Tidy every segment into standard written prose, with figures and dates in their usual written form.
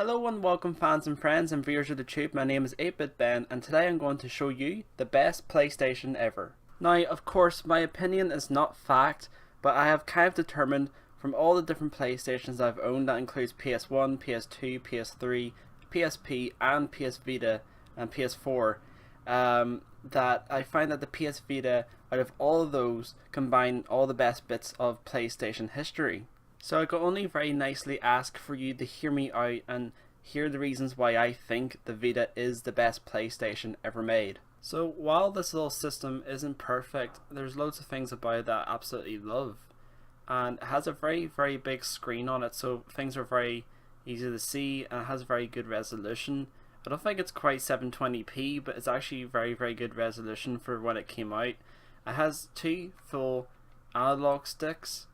Hello and welcome fans and friends and viewers of the tube, my name is 8-Bit Ben and today I'm going to show you the best PlayStation ever. Now of course my opinion is not fact, but I have kind of determined from all the different PlayStations I've owned, that includes PS1, PS2, PS3, PSP and PS Vita and PS4, that I find that the PS Vita out of all of those combine all the best bits of PlayStation history. So I could only very nicely ask for you to hear me out and hear the reasons why I think the Vita is the best PlayStation ever made. So while this little system isn't perfect, there's loads of things about it that I absolutely love. And it has a very big screen on it, so things are very easy to see, and it has very good resolution. I don't think it's quite 720p, but it's actually very good resolution for when it came out. It has two full analog sticks,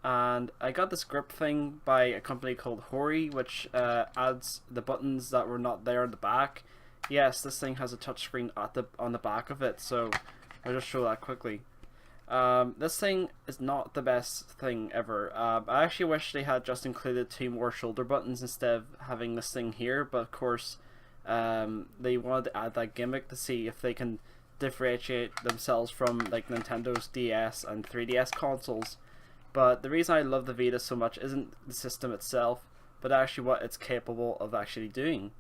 and I got this grip thing by a company called Hori, which adds the buttons that were not there on the back. Yes, this thing has a touchscreen on the back of it, so I'll just show that quickly. This thing is not the best thing ever. I actually wish they had just included two more shoulder buttons instead of having this thing here, but of course they wanted to add that gimmick to see if they can differentiate themselves from like Nintendo's DS and 3DS consoles. But the reason I love the Vita so much isn't the system itself, but actually what it's capable of actually doing.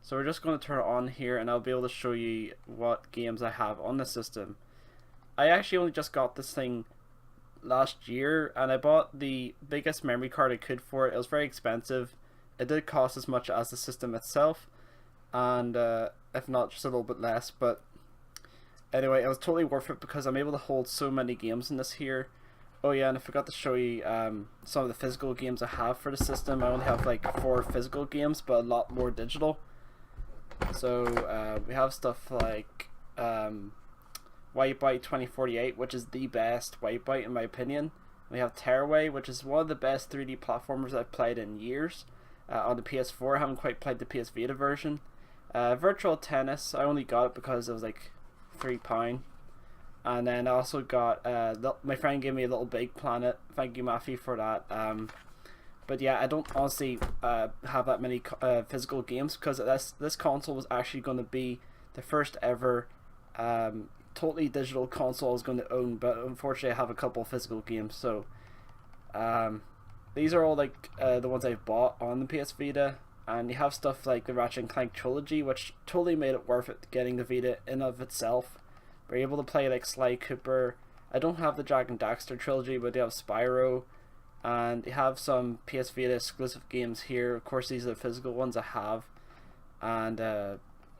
So we're just going to turn it on here and I'll be able to show you what games I have on the system. I actually only just got this thing last year and I bought the biggest memory card I could for it. It was very expensive. It did cost as much as the system itself, and if not just a little bit less, but anyway, it was totally worth it because I'm able to hold so many games in this here. Oh yeah, and I forgot to show you some of the physical games I have for the system. I only have like 4 physical games, but a lot more digital. So we have stuff like Wipeout 2048, which is the best Wipeout in my opinion. We have Tearaway, which is one of the best 3D platformers I've played in years. On the PS4, I haven't quite played the PS Vita version. Virtual Tennis, I only got it because it was like £3. And then I also got, my friend gave me a Little Big Planet. Thank you, Matthew, for that. But yeah, I don't honestly have that many physical games because this console was actually going to be the first ever totally digital console I was going to own. But unfortunately, I have a couple physical games. So these are all like the ones I've bought on the PS Vita. And you have stuff like the Ratchet and Clank trilogy, which totally made it worth it getting the Vita in of itself. We're able to play like Sly Cooper. I don't have the Jak and Daxter trilogy, but they have Spyro, and they have some PS Vita exclusive games here. Of course, these are the physical ones I have, and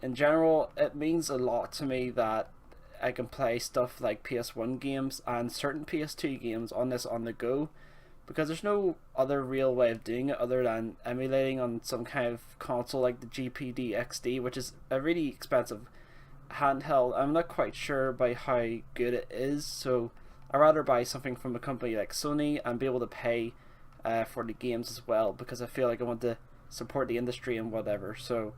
in general, it means a lot to me that I can play stuff like PS1 games and certain PS2 games on this on the go, because there's no other real way of doing it other than emulating on some kind of console like the GPD XD, which is a really expensive handheld. I'm not quite sure by how good it is, so I'd rather buy something from a company like Sony and be able to pay for the games as well, because I feel like I want to support the industry and whatever. So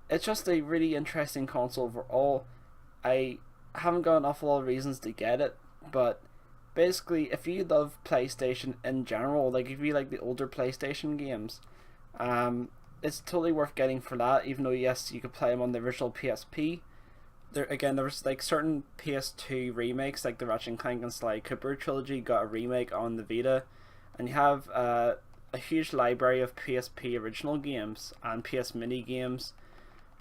it's just a really interesting console overall. I haven't got an awful lot of reasons to get it, but basically if you love PlayStation in general, like if you like the older PlayStation games, it's totally worth getting for that, even though yes, you could play them on the original PSP. There was like certain PS2 remakes, like the Ratchet and Clank and Sly Cooper trilogy got a remake on the Vita, and you have a huge library of PSP original games and PS Mini games.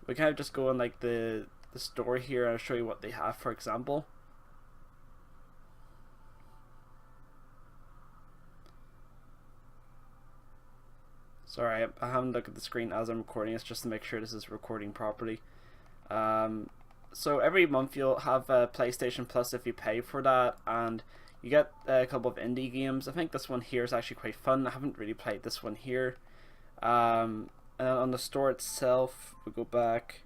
We kind of just go on like the store here and I'll show you what they have, for example. Sorry, I haven't looked at the screen as I'm recording. It's just to make sure this is recording properly. So every month you'll have PlayStation Plus if you pay for that, and you get a couple of indie games. I think this one here is actually quite fun. I haven't really played this one here. And on the store itself, we go back,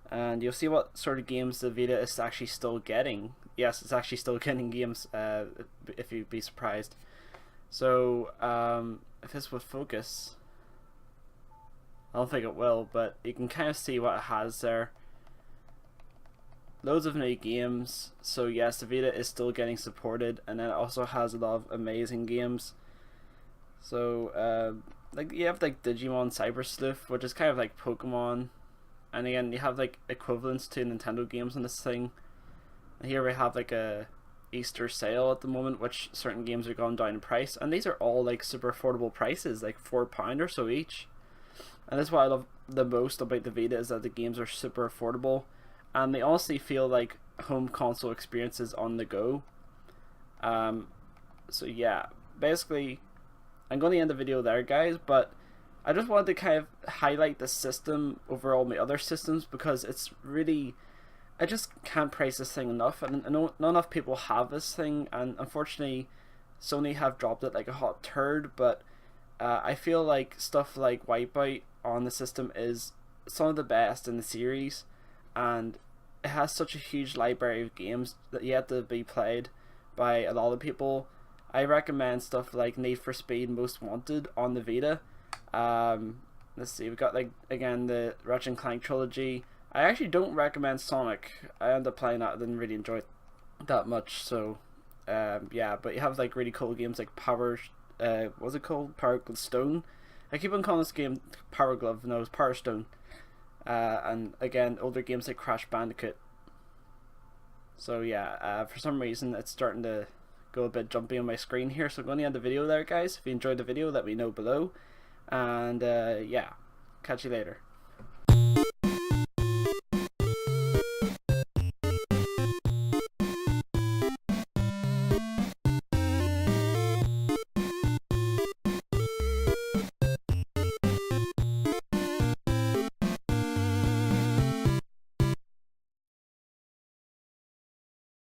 and you'll see what sort of games the Vita is actually still getting. Yes, it's actually still getting games, if you'd be surprised. So if this would focus, I don't think it will, but you can kind of see what it has there. Loads of new games, so yes, the Vita is still getting supported, and then it also has a lot of amazing games. So like you have like Digimon Cyber Sleuth, which is kind of like Pokemon, and again you have like equivalents to Nintendo games on this thing. And here we have like a Easter sale at the moment, which certain games are going down in price, and these are all like super affordable prices, like £4 or so each. And that's what I love the most about the Vita, is that the games are super affordable, and they honestly feel like home console experiences on the go. So yeah, basically I'm going to end the video there, guys, but I just wanted to kind of highlight the system over all my other systems, because it's really, I just can't praise this thing enough, and I know not enough people have this thing, and unfortunately Sony have dropped it like a hot turd. But I feel like stuff like Wipeout on the system is some of the best in the series, and it has such a huge library of games that yet to be played by a lot of people. I recommend stuff like Need for Speed Most Wanted on the Vita. Let's see, we've got like again the Ratchet and Clank trilogy. I actually don't recommend Sonic. I ended up playing that, I didn't really enjoy it that much. So yeah, but you have like really cool games like what's it called? Power Stone. I keep on calling this game Power Glove. No, it's Power Stone. And again, older games like Crash Bandicoot. So yeah, for some reason it's starting to go a bit jumpy on my screen here, so I'm going to end the video there, guys. If you enjoyed the video, let me know below, and yeah, catch you later.